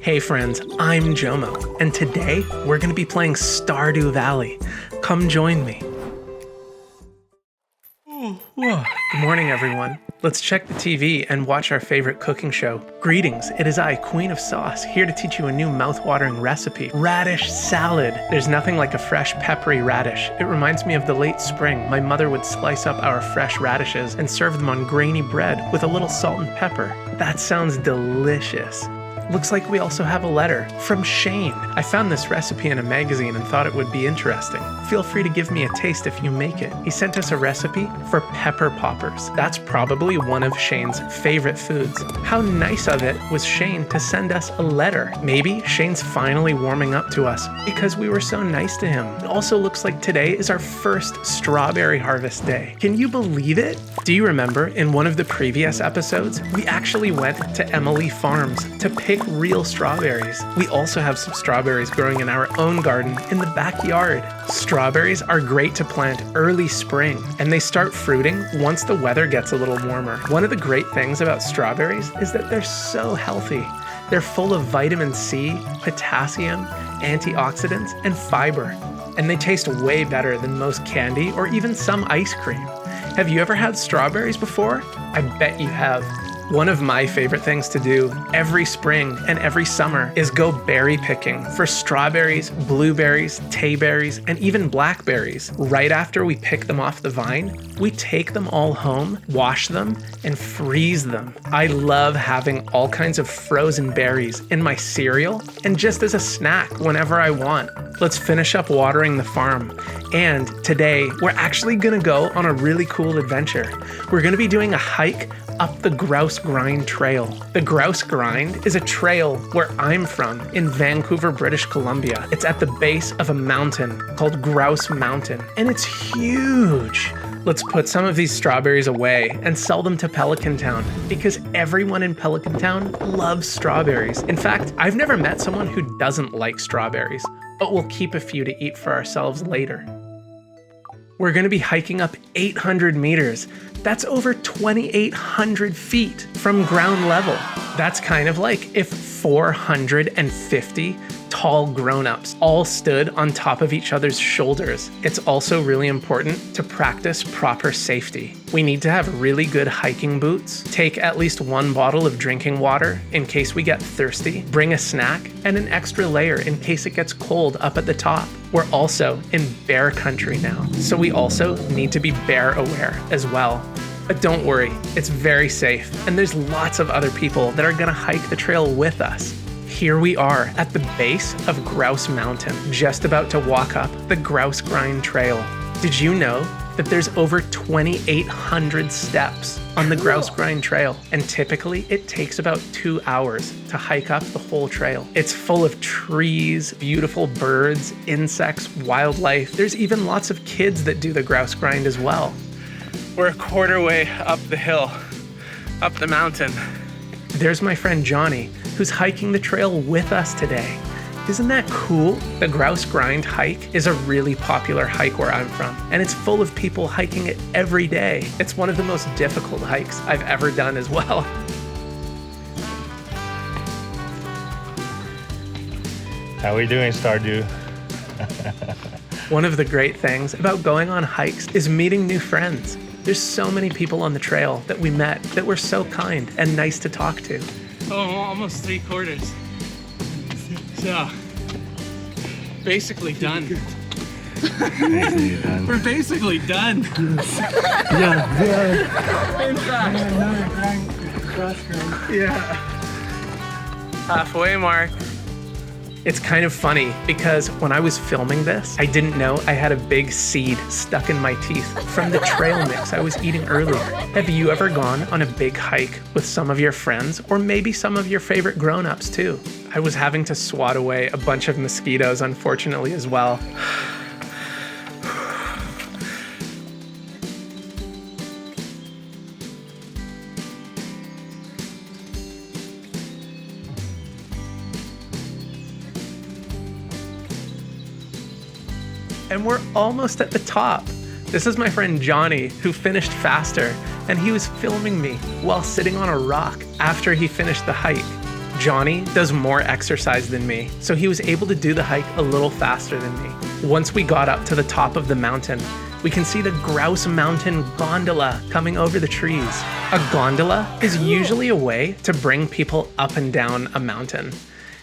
Hey friends, I'm JoMo, and today we're going to be playing Stardew Valley. Come join me. Good morning, everyone. Let's check the TV and watch our favorite cooking show. Greetings, it is I, Queen of Sauce, here to teach you a new mouth-watering recipe, Radish Salad. There's nothing like a fresh, peppery radish. It reminds me of the late spring. My mother would slice up our fresh radishes and serve them on grainy bread with a little salt and pepper. That sounds delicious. Looks like we also have a letter from Shane. I found this recipe in a magazine and thought it would be interesting. Feel free to give me a taste if you make it. He sent us a recipe for pepper poppers. That's probably one of Shane's favorite foods. How nice of it was Shane to send us a letter. Maybe Shane's finally warming up to us because we were so nice to him. It also looks like today is our first strawberry harvest day. Can you believe it? Do you remember in one of the previous episodes, we actually went to Emily Farms to pick real strawberries. We also have some strawberries growing in our own garden in the backyard. Strawberries are great to plant early spring, and they start fruiting once the weather gets a little warmer. One of the great things about strawberries is that they're so healthy. They're full of vitamin C, potassium, antioxidants, and fiber. And they taste way better than most candy or even some ice cream. Have you ever had strawberries before? I bet you have. One of my favorite things to do every spring and every summer is go berry picking for strawberries, blueberries, tayberries, and even blackberries. Right after we pick them off the vine, we take them all home, wash them, and freeze them. I love having all kinds of frozen berries in my cereal and just as a snack whenever I want. Let's finish up watering the farm. And today, we're actually gonna go on a really cool adventure. We're gonna be doing a hike up the Grouse Grind Trail. The Grouse Grind is a trail where I'm from in Vancouver, British Columbia. It's at the base of a mountain called Grouse Mountain, and it's huge. Let's put some of these strawberries away and sell them to Pelican Town because everyone in Pelican Town loves strawberries. In fact, I've never met someone who doesn't like strawberries, but we'll keep a few to eat for ourselves later. We're going to be hiking up 800 meters. That's over 2,800 feet from ground level. That's kind of like if 450 tall grown-ups all stood on top of each other's shoulders. It's also really important to practice proper safety. We need to have really good hiking boots, take at least one bottle of drinking water in case we get thirsty, bring a snack, and an extra layer in case it gets cold up at the top. We're also in bear country now, so we also need to be bear aware as well. But don't worry, it's very safe, and there's lots of other people that are gonna hike the trail with us. Here we are at the base of Grouse Mountain, just about to walk up the Grouse Grind Trail. Did you know that there's over 2,800 steps on the Grouse Grind Trail? And typically it takes about 2 hours to hike up the whole trail. It's full of trees, beautiful birds, insects, wildlife. There's even lots of kids that do the Grouse Grind as well. We're a quarter way up the hill, up the mountain. There's my friend Johnny, who's hiking the trail with us today. Isn't that cool? The Grouse Grind hike is a really popular hike where I'm from, and it's full of people hiking it every day. It's one of the most difficult hikes I've ever done as well. How are we doing, Stardew? One of the great things about going on hikes is meeting new friends. There's so many people on the trail that we met that were so kind and nice to talk to. Oh, almost 3/4. So, basically done. We're basically done. In fact. Yeah. Halfway mark. It's kind of funny because when I was filming this, I didn't know I had a big seed stuck in my teeth from the trail mix I was eating earlier. Have you ever gone on a big hike with some of your friends or maybe some of your favorite grown-ups too? I was having to swat away a bunch of mosquitoes, unfortunately, as well. And we're almost at the top. This is my friend Johnny, who finished faster, and he was filming me while sitting on a rock after he finished the hike. Johnny does more exercise than me, so he was able to do the hike a little faster than me. Once we got up to the top of the mountain, we can see the Grouse Mountain Gondola coming over the trees. A gondola is usually a way to bring people up and down a mountain.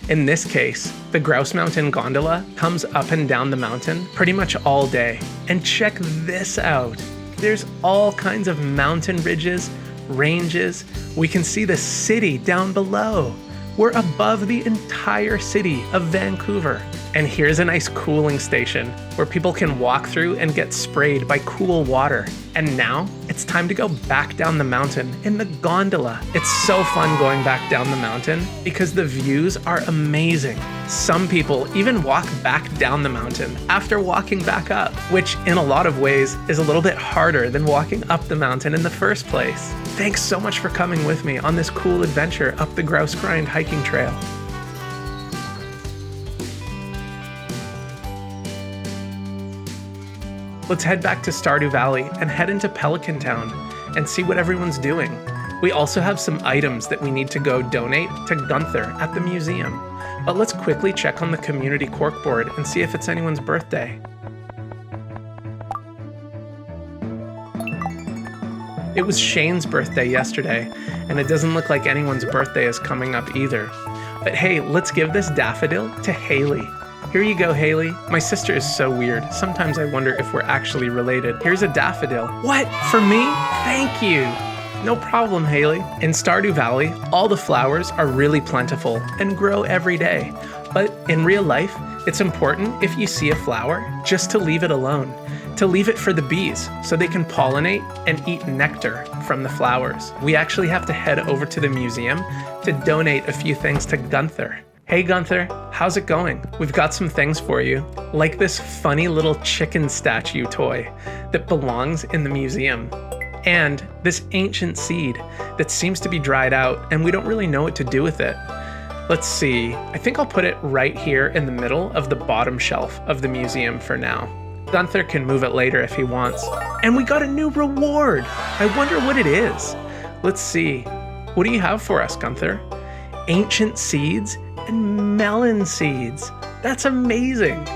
In this case, the Grouse Mountain Gondola comes up and down the mountain pretty much all day. And check this out. There's all kinds of mountain ridges, ranges. We can see the city down below. We're above the entire city of Vancouver. And here's a nice cooling station where people can walk through and get sprayed by cool water. And now it's time to go back down the mountain in the gondola. It's so fun going back down the mountain because the views are amazing. Some people even walk back down the mountain after walking back up, which in a lot of ways is a little bit harder than walking up the mountain in the first place. Thanks so much for coming with me on this cool adventure up the Grouse Grind hiking trail. Let's head back to Stardew Valley and head into Pelican Town and see what everyone's doing. We also have some items that we need to go donate to Gunther at the museum. But let's quickly check on the community corkboard and see if it's anyone's birthday. It was Shane's birthday yesterday, and it doesn't look like anyone's birthday is coming up either. But hey, let's give this daffodil to Haley. Here you go, Haley. My sister is so weird. Sometimes I wonder if we're actually related. Here's a daffodil. What? For me? Thank you. No problem, Haley. In Stardew Valley, all the flowers are really plentiful and grow every day. But in real life, it's important if you see a flower just to leave it alone, to leave it for the bees so they can pollinate and eat nectar from the flowers. We actually have to head over to the museum to donate a few things to Gunther. Hey Gunther, how's it going? We've got some things for you, like this funny little chicken statue toy that belongs in the museum, and this ancient seed that seems to be dried out and we don't really know what to do with it. Let's see, I think I'll put it right here in the middle of the bottom shelf of the museum for now. Gunther can move it later if he wants. And we got a new reward! I wonder what it is. Let's see, what do you have for us, Gunther? Ancient seeds and melon seeds. That's amazing.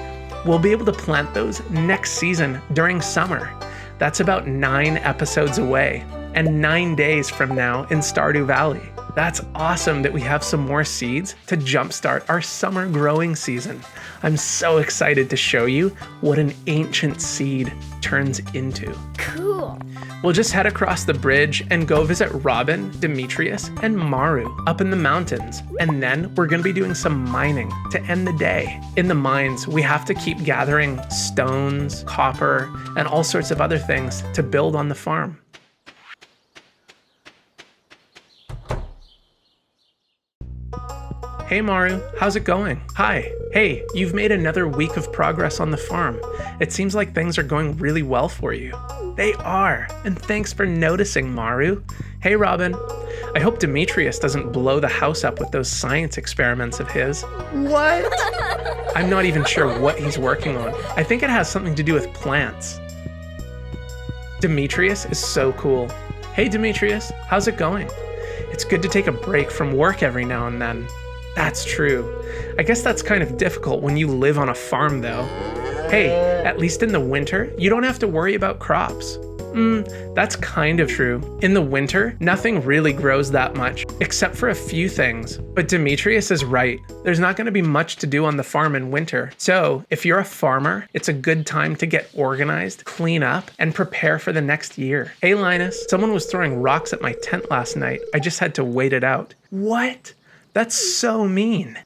We'll be able to plant those next season during summer. That's about 9 episodes away and 9 days from now in Stardew Valley. That's awesome that we have some more seeds to jumpstart our summer growing season. I'm so excited to show you what an ancient seed turns into. Cool. We'll just head across the bridge and go visit Robin, Demetrius, and Maru up in the mountains. And then we're gonna be doing some mining to end the day. In the mines, we have to keep gathering stones, copper, and all sorts of other things to build on the farm. Hey Maru, how's it going? Hi. Hey, you've made another week of progress on the farm. It seems like things are going really well for you. They are, and thanks for noticing, Maru. Hey Robin, I hope Demetrius doesn't blow the house up with those science experiments of his. What? I'm not even sure what he's working on. I think it has something to do with plants. Demetrius is so cool. Hey Demetrius, how's it going? It's good to take a break from work every now and then. That's true. I guess that's kind of difficult when you live on a farm though. Hey, at least in the winter, you don't have to worry about crops. That's kind of true. In the winter, nothing really grows that much, except for a few things. But Demetrius is right. There's not going to be much to do on the farm in winter. So, if you're a farmer, it's a good time to get organized, clean up, and prepare for the next year. Hey Linus, someone was throwing rocks at my tent last night. I just had to wait it out. What? That's so mean.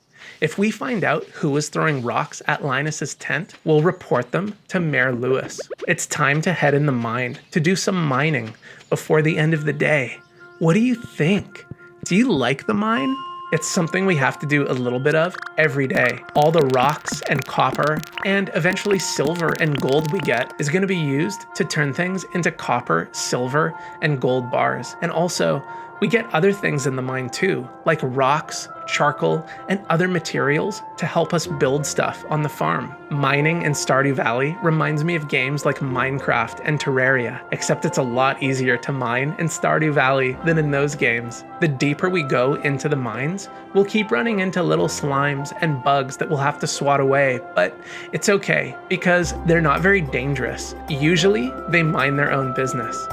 If we find out who was throwing rocks at Linus's tent, we'll report them to Mayor Lewis. It's time to head in the mine to do some mining before the end of the day. What do you think? Do you like the mine? It's something we have to do a little bit of every day. All the rocks and copper and eventually silver and gold we get is going to be used to turn things into copper, silver, and gold bars. And also, We get other things in the mine too, like rocks, charcoal, and other materials to help us build stuff on the farm. Mining in Stardew Valley reminds me of games like Minecraft and Terraria, except it's a lot easier to mine in Stardew Valley than in those games. The deeper we go into the mines, we'll keep running into little slimes and bugs that we'll have to swat away, but it's okay because they're not very dangerous. Usually, they mind their own business.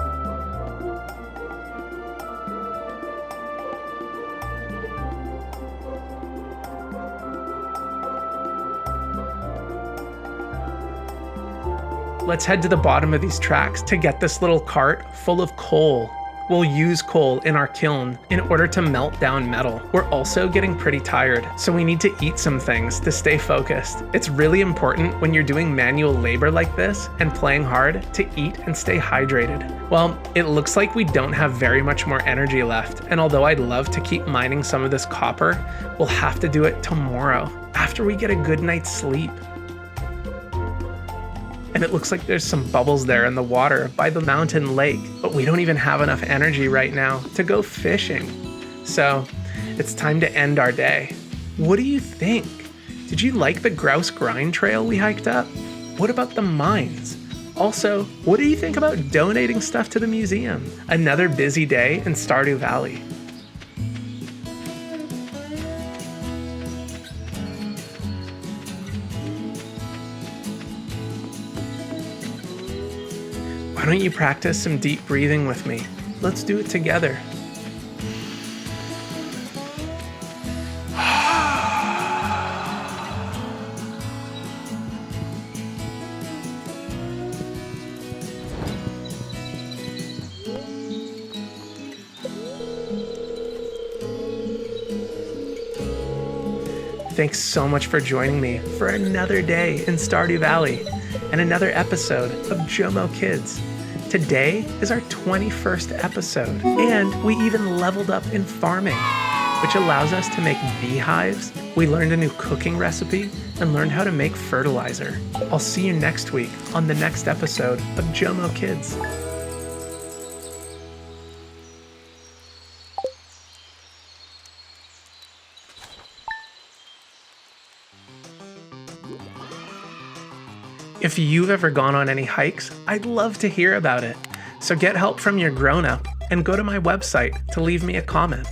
Let's head to the bottom of these tracks to get this little cart full of coal. We'll use coal in our kiln in order to melt down metal. We're also getting pretty tired, so we need to eat some things to stay focused. It's really important when you're doing manual labor like this and playing hard to eat and stay hydrated. Well, it looks like we don't have very much more energy left, and although I'd love to keep mining some of this copper, we'll have to do it tomorrow, after we get a good night's sleep. And it looks like there's some bubbles there in the water by the mountain lake, but we don't even have enough energy right now to go fishing. So it's time to end our day. What do you think? Did you like the Grouse grind trail we hiked up? What about the mines? Also, what do you think about donating stuff to the museum? Another busy day in Stardew Valley. Why don't you practice some deep breathing with me? Let's do it together. Thanks so much for joining me for another day in Stardew Valley and another episode of JoMo Kids. Today is our 21st episode, and we even leveled up in farming, which allows us to make beehives. We learned a new cooking recipe and learned how to make fertilizer. I'll see you next week on the next episode of JoMo Kids. If you've ever gone on any hikes, I'd love to hear about it. So get help from your grown-up and go to my website to leave me a comment.